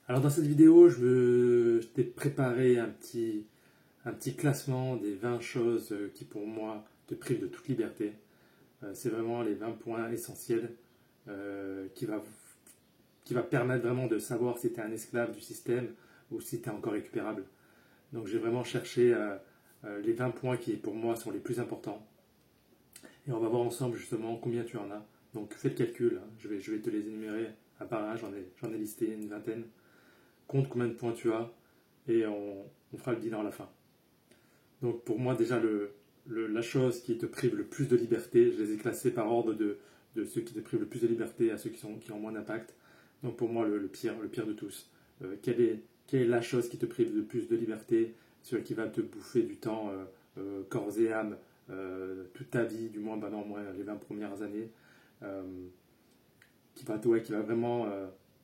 Alors dans cette vidéo, je t'ai préparé un petit classement des 20 choses qui pour moi te privent de toute liberté. C'est vraiment les 20 points essentiels qui va permettre vraiment de savoir si tu es un esclave du système ou si tu es encore récupérable. Donc j'ai vraiment cherché les 20 points qui pour moi sont les plus importants. Et on va voir ensemble justement combien tu en as. Donc fais le calcul, hein. Je vais te les énumérer un par un, j'en ai listé une vingtaine. Compte combien de points tu as et on fera le bilan à la fin. Donc pour moi déjà la chose qui te prive le plus de liberté, je les ai classés par ordre de ceux qui te privent le plus de liberté à ceux qui ont moins d'impact. Donc pour moi le pire de tous. Quelle est la chose qui te prive le plus de liberté, celle qui va te bouffer du temps corps et âme toute ta vie, du moins non, moi, les 20 premières années, qui va vraiment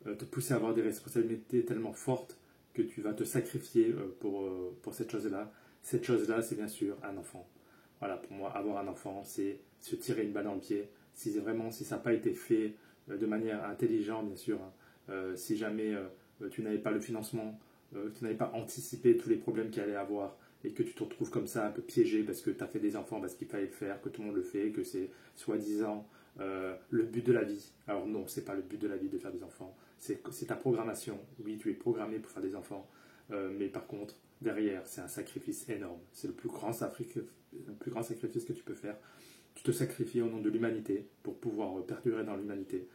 te pousser à avoir des responsabilités tellement fortes que tu vas te sacrifier pour cette chose-là. Cette chose-là, c'est bien sûr un enfant. Voilà, pour moi, avoir un enfant, c'est se tirer une balle dans le pied. Si ça n'a pas été fait de manière intelligente, bien sûr, hein, si jamais tu n'avais pas le financement, tu n'avais pas anticipé tous les problèmes qu'il allait avoir, et que tu te retrouves comme ça un peu piégé parce que tu as fait des enfants parce qu'il fallait le faire, que tout le monde le fait, que c'est soi-disant le but de la vie. Alors non, c'est pas le but de la vie de faire des enfants, c'est ta programmation. Oui, tu es programmé pour faire des enfants, mais par contre, derrière, c'est un sacrifice énorme. C'est le plus grand sacrifice que tu peux faire. Tu te sacrifies au nom de l'humanité pour pouvoir perdurer dans l'humanité.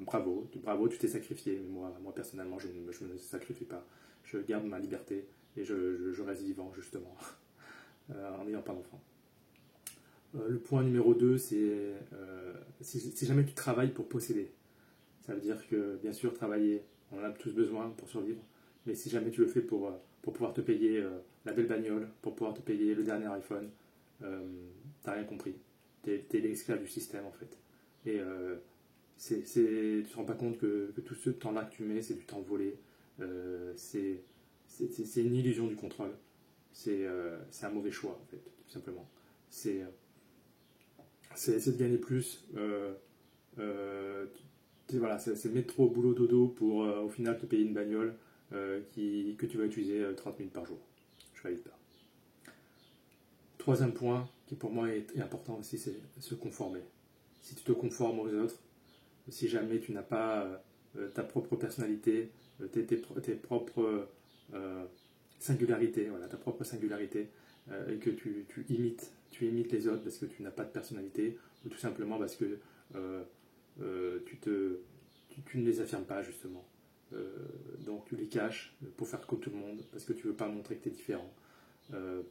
Bravo, tu t'es sacrifié. Mais moi personnellement, je ne me sacrifie pas. Je garde ma liberté et je reste vivant justement en n'ayant pas d'enfant. Le point numéro 2, c'est si jamais tu travailles pour posséder. Ça veut dire que, bien sûr, travailler, on en a tous besoin pour survivre, mais si jamais tu le fais pour pouvoir te payer la belle bagnole, pour pouvoir te payer le dernier iPhone, t'as rien compris. T'es l'esclave du système, en fait. Et tu te rends pas compte que tout ce temps-là que tu mets, c'est du temps volé. C'est une illusion du contrôle. C'est un mauvais choix, en fait, tout simplement. C'est de gagner plus. Voilà, c'est mettre trop boulot dodo pour au final te payer une bagnole que tu vas utiliser 30 minutes par jour. Je valide pas. Troisième point qui pour moi est important aussi, c'est se conformer. Si tu te conformes aux autres, si jamais tu n'as pas ta propre personnalité, tes propres singularités, voilà, ta propre singularité, et que tu imites les autres parce que tu n'as pas de personnalité, ou tout simplement parce que tu ne les affirmes pas justement. Donc tu les caches pour faire comme tout le monde, parce que tu ne veux pas montrer que tu es différent.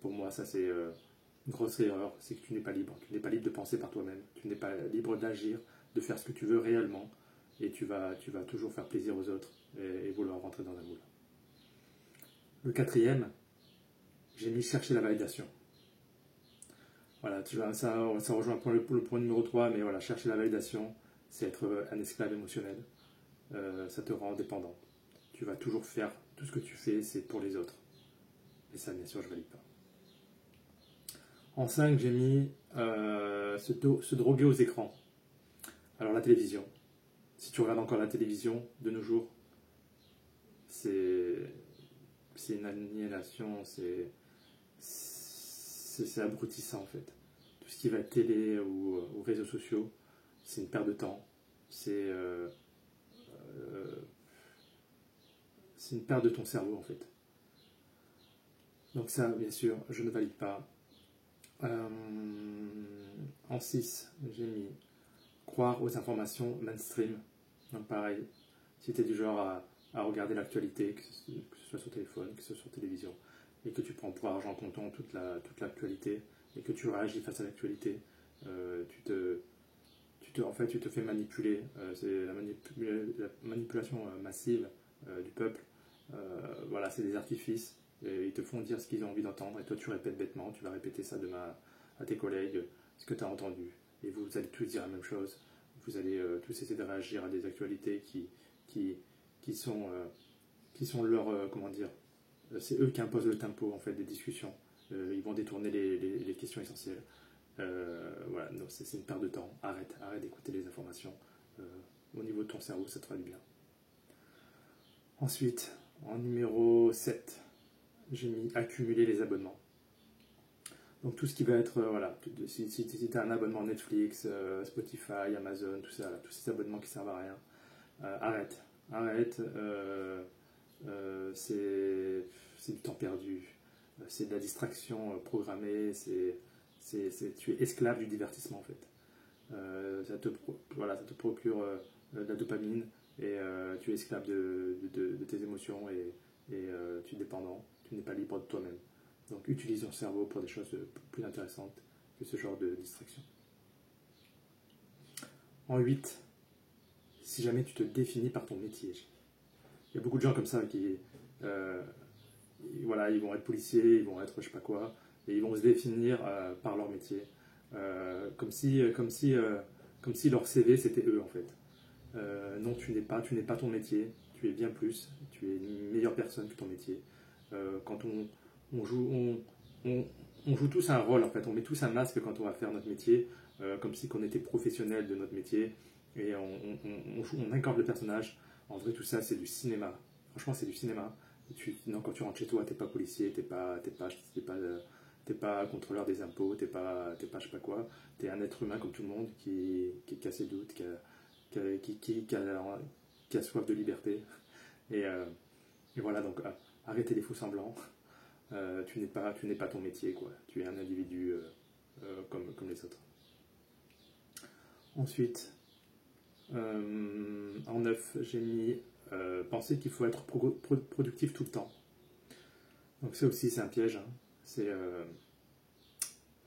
Pour moi, ça c'est une grosse erreur, c'est que tu n'es pas libre. Tu n'es pas libre de penser par toi-même, tu n'es pas libre d'agir, de faire ce que tu veux réellement, et tu vas toujours faire plaisir aux autres et vouloir rentrer dans un moule. Le quatrième, j'ai mis chercher la validation. Voilà, ça rejoint le point numéro 3, mais voilà, chercher la validation, c'est être un esclave émotionnel. Ça te rend dépendant. Tu vas toujours faire, tout ce que tu fais, c'est pour les autres. Et ça, bien sûr, je ne valide pas. En 5, j'ai mis se droguer aux écrans. Alors la télévision. Si tu regardes encore la télévision de nos jours, c'est une aliénation, c'est abrutissant en fait. Tout ce qui va être télé ou réseaux sociaux, c'est une perte de temps. C'est une perte de ton cerveau en fait. Donc ça, bien sûr, je ne valide pas. En 6, j'ai mis croire aux informations mainstream. Donc pareil, si tu es du genre à regarder l'actualité, que ce soit sur téléphone, que ce soit sur télévision, et que tu prends pour argent comptant toute l'actualité, et que tu réagis face à l'actualité, en fait, tu te fais manipuler. C'est la manipulation massive du peuple. Voilà, c'est des artifices. Et ils te font dire ce qu'ils ont envie d'entendre, et toi tu répètes bêtement, tu vas répéter ça demain à tes collègues, ce que tu as entendu. Et vous allez tous dire la même chose. Vous allez tous essayer de réagir à des actualités qui sont leur, comment dire, c'est eux qui imposent le tempo en fait des discussions. Ils vont détourner les questions essentielles. Voilà, c'est une perte de temps. Arrête d'écouter les informations. Au niveau de ton cerveau, ça te fera du bien. Ensuite, en numéro 7, j'ai mis accumuler les abonnements. Donc tout ce qui va être, voilà, si tu as un abonnement Netflix, Spotify, Amazon, tout ça, là, tous ces abonnements qui servent à rien, arrête. Arrête, c'est du temps perdu, c'est de la distraction programmée, tu es esclave du divertissement en fait. Voilà, ça te procure de la dopamine et tu es esclave de tes émotions et tu es dépendant, tu n'es pas libre de toi-même. Donc utilise ton cerveau pour des choses plus intéressantes que ce genre de distraction. En 8, si jamais tu te définis par ton métier. Il y a beaucoup de gens comme ça qui, euh, voilà, ils vont être policiers, ils vont être je sais pas quoi, et ils vont se définir par leur métier, comme si leur CV c'était eux en fait. Non, tu n'es pas ton métier, tu es bien plus, tu es une meilleure personne que ton métier. Quand on joue, on joue tous un rôle en fait, on met tous un masque quand on va faire notre métier, comme si on était professionnel de notre métier, et on incarne le personnage. En vrai, tout ça, c'est du cinéma. Franchement, c'est du cinéma. Non, quand tu rentres chez toi, t'es pas policier, t'es pas contrôleur des impôts, t'es pas je sais pas quoi. T'es un être humain comme tout le monde qui a ses doutes, qui a soif de liberté. Et, euh, et voilà, donc arrêtez les faux semblants. Tu n'es pas ton métier, quoi. Tu es un individu comme les autres. Ensuite, en 9, j'ai mis penser qu'il faut être productif tout le temps. Donc ça aussi, c'est un piège. Hein. C'est,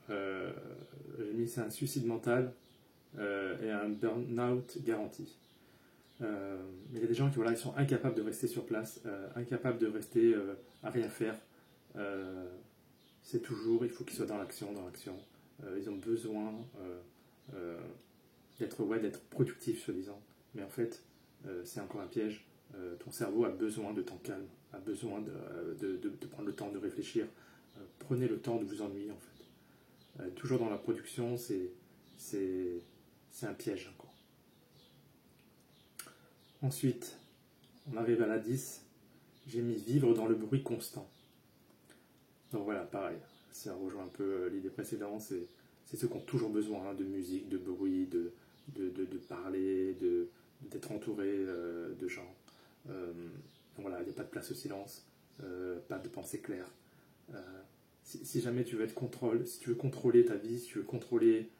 j'ai mis c'est un suicide mental et un burn-out garanti. Il y a des gens qui voilà, ils sont incapables de rester sur place, incapables de rester à rien faire. Euh, c'est toujours, il faut qu'ils soient dans l'action, dans l'action. Ils ont besoin d'être productifs, soi-disant. Mais en fait, c'est encore un piège. Ton cerveau a besoin de temps calme, a besoin de prendre le temps de réfléchir. Prenez le temps de vous ennuyer, en fait. Toujours dans la production, c'est un piège encore. Ensuite, on arrive à la 10. J'ai mis vivre dans le bruit constant. Donc voilà, pareil. Ça rejoint un peu l'idée précédente. C'est ceux qui ont toujours besoin hein, de musique, de bruit, de parler, d'être entouré de gens. Donc voilà, il n'y a pas de place au silence, pas de pensée claire. Euh, si jamais tu veux si tu veux contrôler ta vie, si tu veux contrôler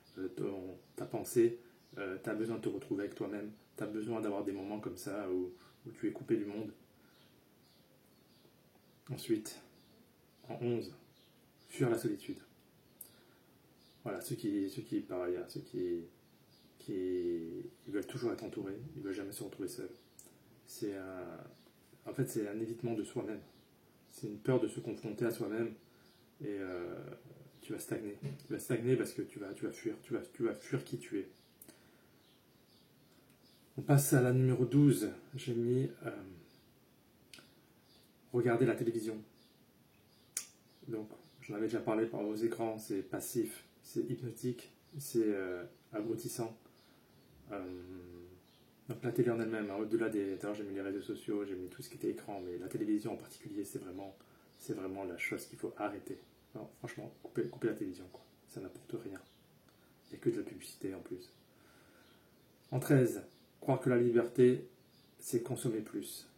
ta pensée, tu as besoin de te retrouver avec toi-même. Tu as besoin d'avoir des moments comme ça où tu es coupé du monde. Ensuite, en 11, fuir la solitude. Voilà, pareil, hein, qui ils veulent toujours être entourés, ils veulent jamais se retrouver seuls. En fait, c'est un évitement de soi-même. C'est une peur de se confronter à soi-même et tu vas stagner. Tu vas stagner parce que tu vas fuir, tu vas fuir qui tu es. On passe à la numéro 12. J'ai mis regarder la télévision. Donc, j'en avais déjà parlé par vos écrans, c'est passif, c'est hypnotique, c'est abrutissant. Donc la télé en elle-même, hein, au-delà des... D'ailleurs j'ai mis les réseaux sociaux, j'ai mis tout ce qui était écran, mais la télévision en particulier, c'est vraiment la chose qu'il faut arrêter. Non, franchement, couper la télévision, quoi. Ça n'apporte rien. Il n'y a que de la publicité en plus. En 13, croire que la liberté, c'est consommer plus.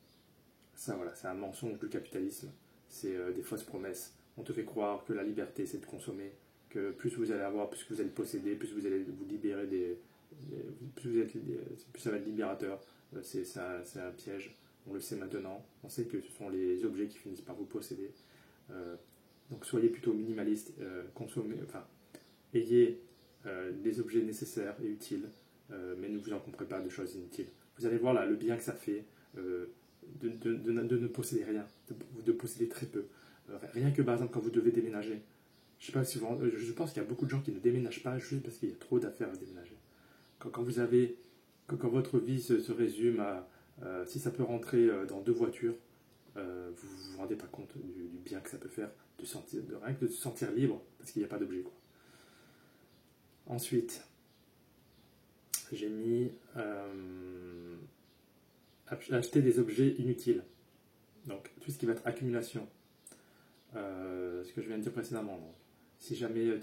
Ça, voilà, c'est un mensonge du capitalisme. C'est des fausses promesses. On te fait croire que la liberté, c'est de consommer, que plus vous allez avoir, plus vous allez posséder, plus vous allez vous libérer plus ça va être libérateur. C'est un piège. On le sait maintenant. On sait que ce sont les objets qui finissent par vous posséder. Donc soyez plutôt minimaliste. Ayez des objets nécessaires et utiles, mais ne vous en comprez pas de choses inutiles. Vous allez voir là le bien que ça fait de ne posséder rien, de posséder très peu. Rien que par exemple quand vous devez déménager. Je sais pas si je pense qu'il y a beaucoup de gens qui ne déménagent pas juste parce qu'il y a trop d'affaires à déménager. Quand votre vie se résume à si ça peut rentrer dans 2 voitures, vous ne vous rendez pas compte du bien que ça peut faire rien que de se sentir libre parce qu'il n'y a pas d'objet. Ensuite, j'ai mis acheter des objets inutiles. Donc tout ce qui va être accumulation, ce que je viens de dire précédemment. Donc, si jamais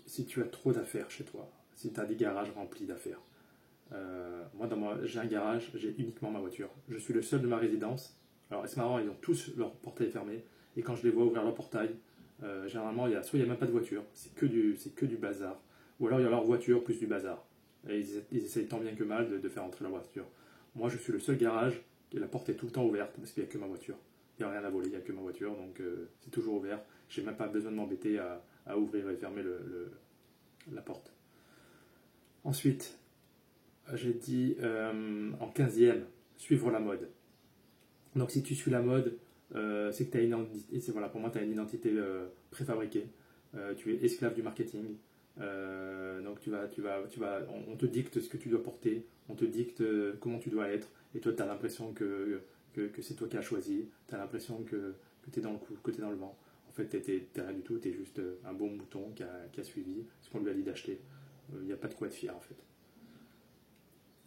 si tu as trop d'affaires chez toi, si tu as des garages remplis d'affaires, moi j'ai un garage, j'ai uniquement ma voiture. Je suis le seul de ma résidence. Alors c'est marrant, ils ont tous leur portail fermé. Et quand je les vois ouvrir leur portail, généralement soit il n'y a même pas de voiture, c'est que du bazar. Ou alors il y a leur voiture plus du bazar. Et ils essayent tant bien que mal de faire entrer leur voiture. Moi je suis le seul garage et la porte est tout le temps ouverte parce qu'il n'y a que ma voiture. Il n'y a rien à voler, il n'y a que ma voiture, donc c'est toujours ouvert. J'ai même pas besoin de m'embêter à ouvrir et fermer la porte. Ensuite, j'ai dit en 15e, suivre la mode. Donc si tu suis la mode, c'est que tu as une identité, voilà, pour moi tu as une identité préfabriquée. Tu es esclave du marketing. Donc on te dicte ce que tu dois porter, on te dicte comment tu dois être, et toi tu as l'impression que c'est toi qui as choisi, tu as l'impression que tu es dans le coup, que tu es dans le vent. En fait, tu n'es rien du tout, tu es juste un bon mouton qui a suivi ce qu'on lui a dit d'acheter. Il n'y a pas de quoi être fier en fait.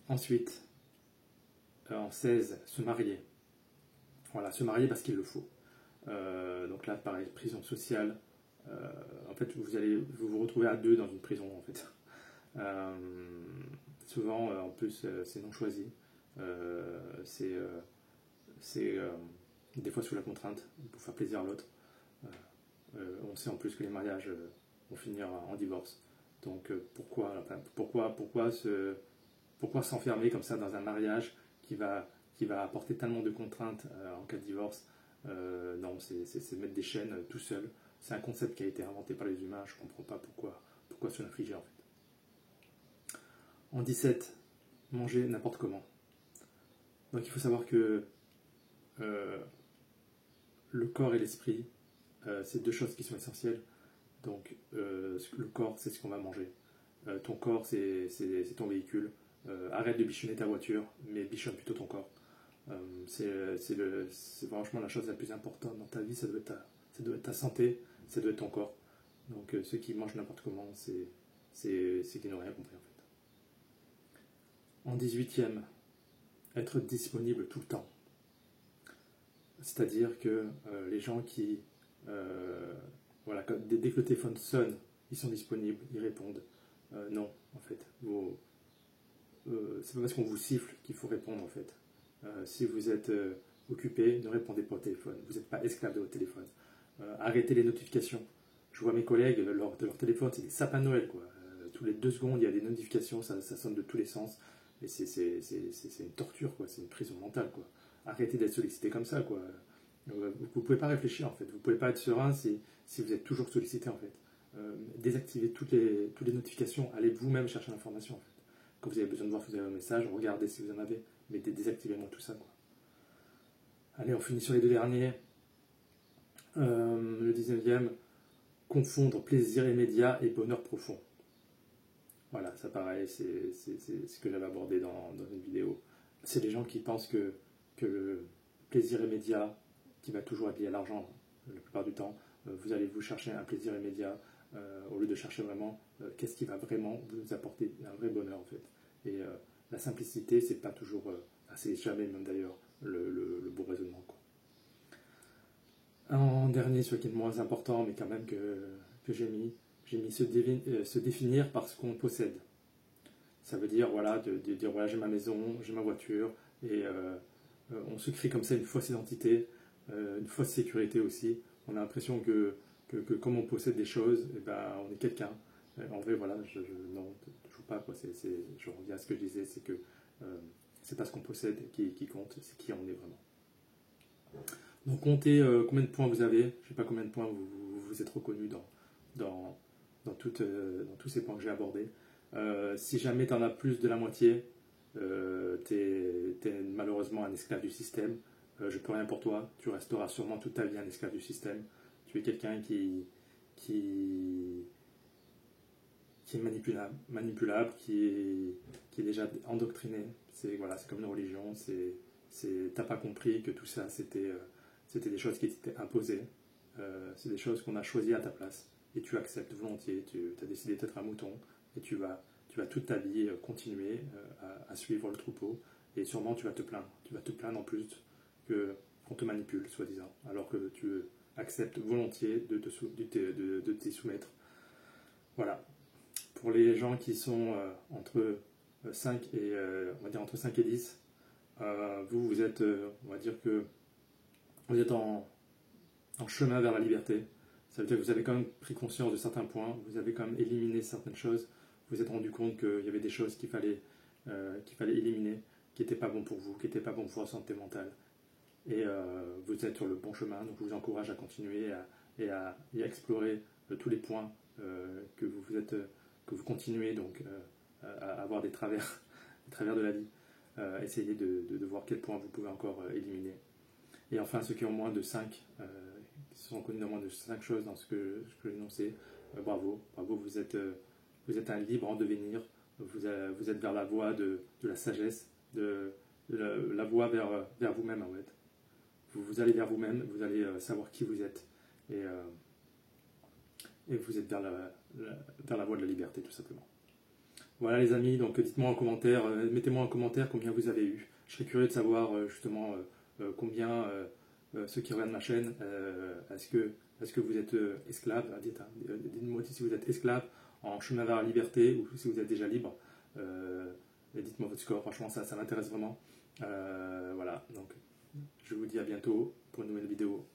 Ensuite, en 16, se marier. Voilà, se marier parce qu'il le faut. Donc là, pareil, prison sociale. En fait, vous retrouvez à deux dans une prison en fait. Souvent, en plus, c'est non choisi. C'est des fois sous la contrainte pour faire plaisir à l'autre. On sait en plus que les mariages vont finir en divorce. Donc pourquoi s'enfermer comme ça dans un mariage qui va apporter tellement de contraintes en cas de divorce? Non, c'est mettre des chaînes tout seul. C'est un concept qui a été inventé par les humains. Je ne comprends pas pourquoi se l'infliger en fait. En 17, manger n'importe comment. Donc il faut savoir que le corps et l'esprit, c'est deux choses qui sont essentielles. Donc le corps, c'est ce qu'on va manger. Ton corps, c'est ton véhicule. Arrête de bichonner ta voiture, mais bichonne plutôt ton corps. C'est franchement la chose la plus importante dans ta vie, ça doit être ta santé, ça doit être ton corps. Donc ceux qui mangent n'importe comment, c'est qu'ils n'ont rien compris en fait. En 18e, être disponible tout le temps. C'est-à-dire que les gens qui, voilà, dès que le téléphone sonne, ils sont disponibles, ils répondent. Non, en fait. C'est pas parce qu'on vous siffle qu'il faut répondre, en fait. Si vous êtes occupé, ne répondez pas au téléphone. Vous n'êtes pas esclave de votre téléphone. Arrêtez les notifications. Je vois mes collègues, leur téléphone, c'est des sapins de Noël, quoi. Tous les 2 secondes, il y a des notifications, ça sonne de tous les sens. Et c'est une torture, quoi. C'est une prison mentale, quoi. Arrêtez d'être sollicité comme ça, quoi. Vous ne pouvez pas réfléchir, en fait. Vous ne pouvez pas être serein si vous êtes toujours sollicité, en fait. Désactivez toutes les notifications. Allez vous-même chercher l'information, en fait. Quand vous avez besoin de voir si vous avez un message, regardez si vous en avez. Mais désactivez-moi tout ça, quoi. Allez, on finit sur les 2 derniers. Le 19e, confondre plaisir immédiat et bonheur profond. Voilà, ça pareil, c'est ce que j'avais abordé dans une vidéo. C'est les gens qui pensent que le plaisir immédiat, qui va toujours être lié à l'argent, la plupart du temps, vous allez vous chercher un plaisir immédiat au lieu de chercher vraiment qu'est-ce qui va vraiment vous apporter un vrai bonheur en fait. Et la simplicité, c'est pas toujours, c'est jamais même d'ailleurs le bon raisonnement, quoi. En dernier, ce qui est le moins important, mais quand même que j'ai mis se définir par ce qu'on possède. Ça veut dire, voilà, de dire, voilà, j'ai ma maison, j'ai ma voiture, et on se crée comme ça une fausse identité, une fausse sécurité aussi. On a l'impression que comme on possède des choses, eh ben, on est quelqu'un. En vrai, voilà, non, toujours pas, quoi. Je reviens à ce que je disais, c'est que c'est pas ce qu'on possède qui compte, c'est qui on est vraiment. Donc comptez combien de points vous avez. Je ne sais pas combien de points vous êtes reconnu dans tous ces points que j'ai abordés. Si jamais tu en as plus de la moitié, tu es malheureusement un esclave du système. Je ne peux rien pour toi. Tu resteras sûrement toute ta vie un esclave du système. Tu es quelqu'un qui est manipulable, qui est déjà endoctriné. C'est comme une religion. T'as pas compris que tout ça, c'était des choses qui t'étaient imposées. C'est des choses qu'on a choisies à ta place. Et tu acceptes volontiers. Tu as décidé d'être un mouton. Et tu vas toute ta vie continuer à suivre le troupeau. Et sûrement, tu vas te plaindre. Tu vas te plaindre en plus qu'on te manipule, soi-disant, alors que tu acceptes volontiers de t'y soumettre. Voilà. Pour les gens qui sont entre 5 et, on va dire entre 5 et 10, vous êtes, on va dire que vous êtes en chemin vers la liberté. Ça veut dire que vous avez quand même pris conscience de certains points, vous avez quand même éliminé certaines choses, vous vous êtes rendu compte qu'il y avait des choses qu'il fallait éliminer, qui n'étaient pas bons pour vous, qui n'étaient pas bons pour votre santé mentale. Et vous êtes sur le bon chemin, donc je vous encourage à continuer et à explorer tous les points que vous continuez donc à avoir des travers de la vie. Essayez de voir quels points vous pouvez encore éliminer. Et enfin, ceux qui ont moins de 5, qui sont connus dans moins de 5 choses dans ce que j'ai énoncé, bravo, vous êtes un libre en devenir, vous êtes vers la voie de la sagesse, de la voie vers vous-même en fait. Vous allez vers vous-même, vous allez savoir qui vous êtes, et vous êtes vers la voie de la liberté tout simplement. Voilà les amis, donc dites-moi en commentaire, mettez-moi en commentaire combien vous avez eu. Je serais curieux de savoir justement combien ceux qui regardent ma chaîne, est-ce que vous êtes esclave, dites-moi si vous êtes esclave en chemin vers la liberté ou si vous êtes déjà libre. Et dites-moi votre score, franchement ça m'intéresse vraiment. Voilà, donc je vous dis à bientôt pour une nouvelle vidéo.